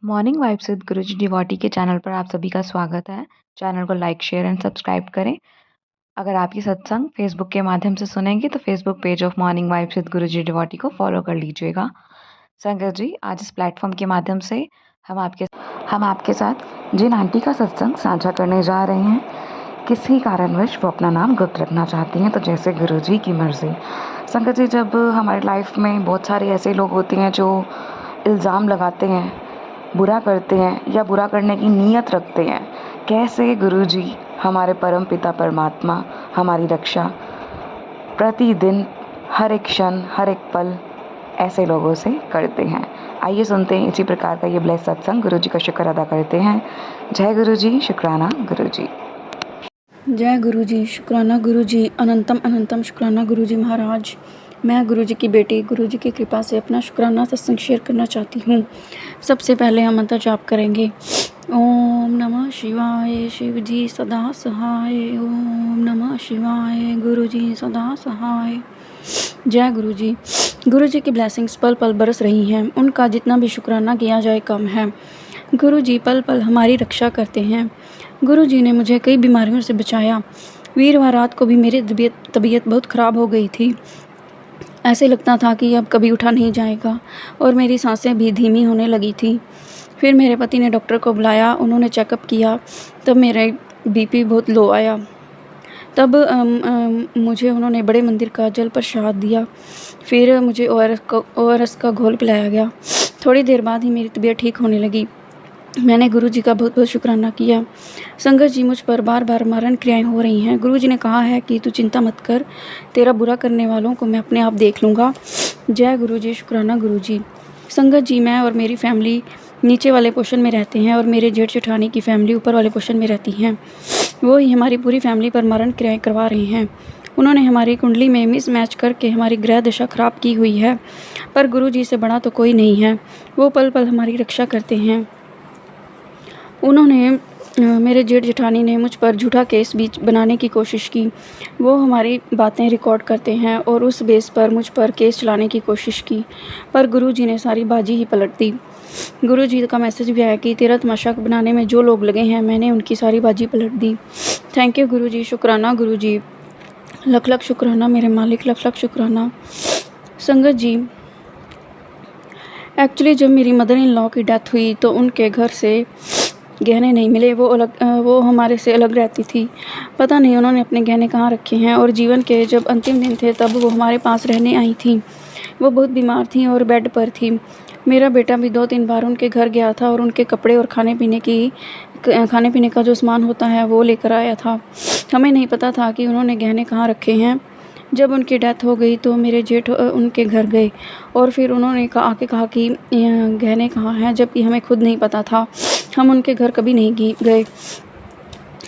Morning vibes with Guruji devotee के channel पर आप सभी का स्वागत है। चैनल को लाइक शेयर एंड सब्सक्राइब करें। अगर आप ये सत्संग फेसबुक के माध्यम से सुनेंगे तो Facebook page of morning vibes with Guruji devotee को फॉलो कर लीजिएगा। संगत जी, आज इस प्लेटफॉर्म के माध्यम से हम आपके साथ जिन आंटी का सत्संग साझा करने जा रहे हैं, किसी कारणवश वो अपना नाम गुप्त रखना चाहती हैं, तो जैसे गुरुजी की मर्जी। संगत जी, जब हमारी लाइफ में बहुत सारे ऐसे लोग होते हैं जो इल्ज़ाम लगाते हैं, बुरा करते हैं या बुरा करने की नीयत रखते हैं, कैसे गुरुजी हमारे परम पिता परमात्मा हमारी रक्षा प्रतिदिन हर एक क्षण हर एक पल ऐसे लोगों से करते हैं। आइए सुनते हैं इसी प्रकार का ये ब्लेस सत्संग। गुरुजी का शुक्र अदा करते हैं। जय गुरुजी, शुक्राना गुरुजी। जय गुरुजी, शुक्राना गुरुजी, अनंतम अनंतम शुक्राना गुरुजी महाराज। मैं गुरुजी की बेटी गुरुजी की कृपा से अपना शुक्राना सत्संग शेयर करना चाहती हूँ। सबसे पहले हम मंत्र जाप करेंगे। ओम नमः शिवाय, शिव जी सदा सहाय। ओम नमः शिवाय, गुरुजी सदा सहाय। जय गुरुजी। गुरुजी की ब्लेसिंग्स पल पल बरस रही हैं, उनका जितना भी शुक्राना किया जाए कम है। गुरुजी पल पल हमारी रक्षा करते हैं। गुरुजी ने मुझे कई बीमारियों से बचाया। वीरवार रात को भी मेरी तबीयत बहुत ख़राब हो गई थी। ऐसे लगता था कि अब कभी उठा नहीं जाएगा और मेरी सांसें भी धीमी होने लगी थी। फिर मेरे पति ने डॉक्टर को बुलाया, उन्होंने चेकअप किया, तब मेरा बीपी बहुत लो आया। तब मुझे उन्होंने बड़े मंदिर का जल प्रसाद दिया। फिर मुझे ORS का घोल पिलाया गया। थोड़ी देर बाद ही मेरी तबीयत ठीक होने लगी। मैंने गुरुजी का बहुत बहुत शुक्राना किया। संगत जी, मुझ पर बार बार मारण क्रियाएं हो रही हैं। गुरुजी ने कहा है कि तू चिंता मत कर, तेरा बुरा करने वालों को मैं अपने आप देख लूँगा। जय गुरुजी, शुक्राना गुरुजी। संगत जी, मैं और मेरी फैमिली नीचे वाले पोर्शन में रहते हैं और मेरे जेठ जेठानी की फैमिली ऊपर वाले पोर्शन में रहती हैं। वो ही हमारी पूरी फैमिली पर मारण क्रियाएं करवा रहे हैं। उन्होंने हमारी कुंडली में मिस मैच करके हमारी ग्रह दशा खराब की हुई है, पर गुरुजी से बड़ा तो कोई नहीं है। वो पल पल हमारी रक्षा करते हैं। उन्होंने मेरे जेठ जेठानी ने मुझ पर झूठा केस बीच बनाने की कोशिश की। वो हमारी बातें रिकॉर्ड करते हैं और उस बेस पर मुझ पर केस चलाने की कोशिश की, पर गुरुजी ने सारी बाजी ही पलट दी। गुरुजी का मैसेज भी आया कि तेरा तमाशा बनाने में जो लोग लगे हैं, मैंने उनकी सारी बाजी पलट दी। थैंक यू गुरुजी, शुक्राना गुरुजी, लख लख शुक्राना मेरे मालिक, लख लख शुक्राना। संगत जी, एक्चुअली जब मेरी मदर इन लॉ की डेथ हुई तो उनके घर से गहने नहीं मिले। वो हमारे से अलग रहती थी। पता नहीं उन्होंने अपने गहने कहाँ रखे हैं। और जीवन के जब अंतिम दिन थे तब वो हमारे पास रहने आई थी। वो बहुत बीमार थी और बेड पर थी। मेरा बेटा भी 2-3 बार उनके घर गया था और उनके कपड़े और खाने पीने का जो सामान होता है वो लेकर आया था। हमें नहीं पता था कि उन्होंने गहने कहाँ रखे हैं। जब उनकी डेथ हो गई तो मेरे जेठ उनके घर गए और फिर उन्होंने आके कहा कि गहने कहाँ हैं, जबकि हमें खुद नहीं पता था। हम उनके घर कभी नहीं गए।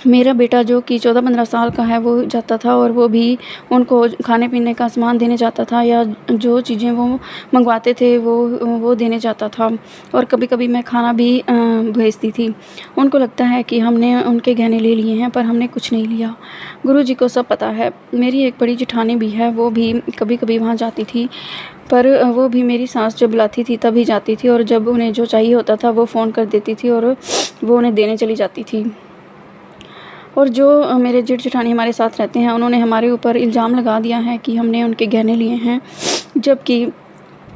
मेरा बेटा जो कि 14-15 साल का है, वो जाता था और वो भी उनको खाने पीने का सामान देने जाता था या जो चीज़ें वो मंगवाते थे वो देने जाता था। और कभी कभी मैं खाना भी भेजती थी। उनको लगता है कि हमने उनके गहने ले लिए हैं, पर हमने कुछ नहीं लिया। गुरुजी को सब पता है। मेरी एक बड़ी जेठानी भी है, वो भी कभी कभी वहाँ जाती थी, पर वो भी मेरी सास जब बुलाती थी तभी जाती थी और जब उन्हें जो चाहिए होता था वो फ़ोन कर देती थी और वो उन्हें देने चली जाती थी। और जो मेरे जेठ जेठानी हमारे साथ रहते हैं, उन्होंने हमारे ऊपर इल्ज़ाम लगा दिया है कि हमने उनके गहने लिए हैं, जबकि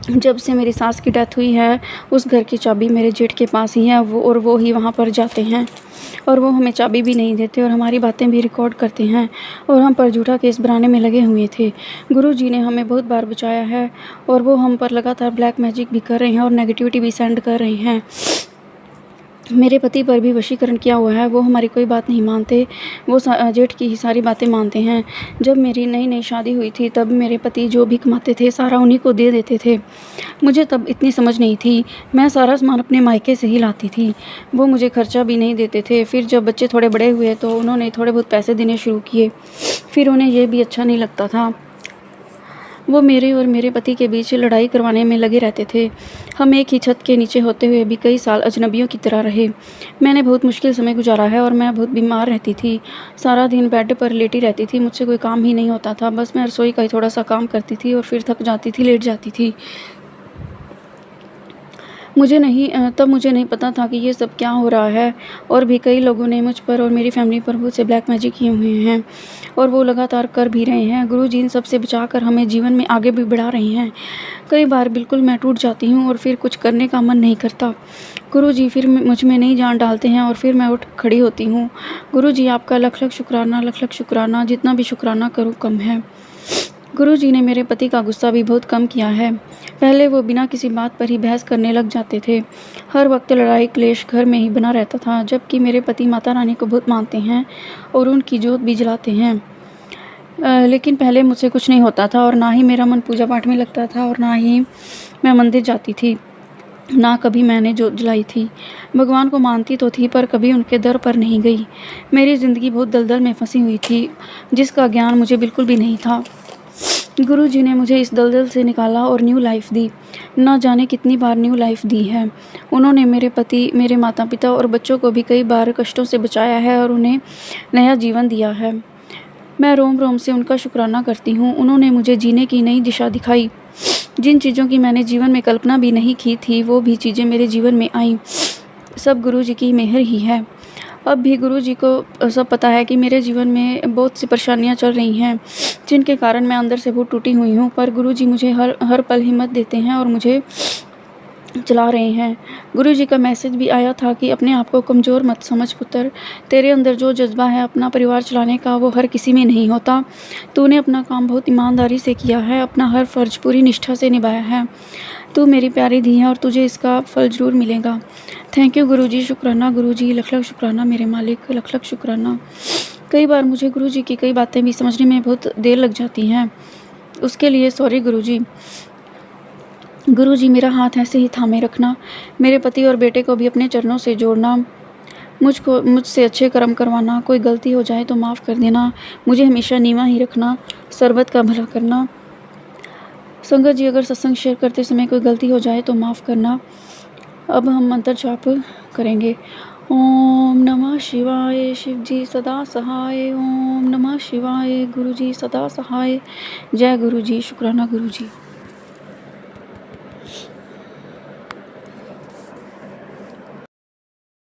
जब से मेरी सास की डेथ हुई है उस घर की चाबी मेरे जेठ के पास ही है। वो ही वहाँ पर जाते हैं और वो हमें चाबी भी नहीं देते और हमारी बातें भी रिकॉर्ड करते हैं और हम पर झूठा केस बनाने में लगे हुए थे। गुरुजी ने हमें बहुत बार बचाया है और वो हम पर लगातार ब्लैक मैजिक भी कर रहे हैं और नेगेटिविटी भी सेंड कर रहे हैं। मेरे पति पर भी वशीकरण किया हुआ है। वो हमारी कोई बात नहीं मानते। वो जेठ की ही सारी बातें मानते हैं। जब मेरी नई नई शादी हुई थी तब मेरे पति जो भी कमाते थे सारा उन्हीं को दे देते थे। मुझे तब इतनी समझ नहीं थी। मैं सारा सामान अपने मायके से ही लाती थी। वो मुझे खर्चा भी नहीं देते थे। फिर जब बच्चे थोड़े बड़े हुए तो उन्होंने थोड़े बहुत पैसे देने शुरू किए। फिर उन्हें ये भी अच्छा नहीं लगता था। वो मेरे और मेरे पति के बीच लड़ाई करवाने में लगे रहते थे। हम एक ही छत के नीचे होते हुए भी कई साल अजनबियों की तरह रहे। मैंने बहुत मुश्किल समय गुजारा है और मैं बहुत बीमार रहती थी। सारा दिन बेड पर लेटी रहती थी। मुझसे कोई काम ही नहीं होता था। बस मैं रसोई का ही थोड़ा सा काम करती थी और फिर थक जाती थी, लेट जाती थी। तब मुझे नहीं पता था कि ये सब क्या हो रहा है। और भी कई लोगों ने मुझ पर और मेरी फैमिली पर बहुत से ब्लैक मैजिक किए हुए हैं और वो लगातार कर भी रहे हैं। गुरुजी इन सब से बचाकर हमें जीवन में आगे भी बढ़ा रहे हैं। कई बार बिल्कुल मैं टूट जाती हूँ और फिर कुछ करने का मन नहीं करता। गुरुजी फिर मुझ में नई जान डालते हैं और फिर मैं उठ खड़ी होती हूँ। गुरुजी आपका लख लख शुक्राना, लख लख शुक्राना। जितना भी शुक्राना करूँ कम है। गुरुजी ने मेरे पति का गुस्सा भी बहुत कम किया है। पहले वो बिना किसी बात पर ही बहस करने लग जाते थे। हर वक्त लड़ाई क्लेश घर में ही बना रहता था, जबकि मेरे पति माता रानी को बहुत मानते हैं और उनकी जोत भी जलाते हैं। लेकिन पहले मुझसे कुछ नहीं होता था और ना ही मेरा मन पूजा पाठ में लगता था और ना ही मैं मंदिर जाती थी, ना कभी मैंने जोत जलाई थी। भगवान को मानती तो थी पर कभी उनके दर पर नहीं गई। मेरी ज़िंदगी बहुत दलदल में फंसी हुई थी, जिसका ज्ञान मुझे बिल्कुल भी नहीं था। गुरुजी ने मुझे इस दलदल से निकाला और न्यू लाइफ दी। ना जाने कितनी बार न्यू लाइफ दी है। उन्होंने मेरे पति, मेरे माता पिता और बच्चों को भी कई बार कष्टों से बचाया है और उन्हें नया जीवन दिया है। मैं रोम रोम से उनका शुक्राना करती हूँ। उन्होंने मुझे जीने की नई दिशा दिखाई। जिन चीज़ों की मैंने जीवन में कल्पना भी नहीं की थी, वो भी चीज़ें मेरे जीवन में आईं। सब गुरुजी की मेहर ही है। अब भी गुरुजी को सब पता है कि मेरे जीवन में बहुत सी परेशानियां चल रही हैं, जिनके कारण मैं अंदर से बहुत टूटी हुई हूँ। पर गुरुजी मुझे हर पल हिम्मत देते हैं और मुझे चला रहे हैं। गुरुजी का मैसेज भी आया था कि अपने आप को कमज़ोर मत समझ पुत्र। तेरे अंदर जो जज्बा है अपना परिवार चलाने का, वो हर किसी में नहीं होता। तूने अपना काम बहुत ईमानदारी से किया है, अपना हर फ़र्ज पूरी निष्ठा से निभाया है। तू मेरी प्यारी धी है और तुझे इसका फल ज़रूर मिलेगा। थैंक यू गुरुजी। शुक्राना गुरुजी, लख लख शुक्राना मेरे मालिक, लख लख शुक्राना। कई बार मुझे गुरुजी की कई बातें भी समझने में बहुत देर लग जाती हैं, उसके लिए सॉरी गुरुजी। गुरुजी मेरा हाथ ऐसे ही थामे रखना। मेरे पति और बेटे को भी अपने चरणों से जोड़ना। मुझसे अच्छे कर्म करवाना। कोई गलती हो जाए तो माफ़ कर देना। मुझे हमेशा नीवा ही रखना। सर्वत का भला करना। संगत जी, अगर सत्संग शेयर करते समय कोई गलती हो जाए तो माफ़ करना। अब हम मंत्र जाप करेंगे। ओम नमः शिवाय, शिव जी सदा सहाय। ओम नमः शिवाय, गुरु जी सदा सहाय। जय गुरु जी। शुक्राना गुरु जी।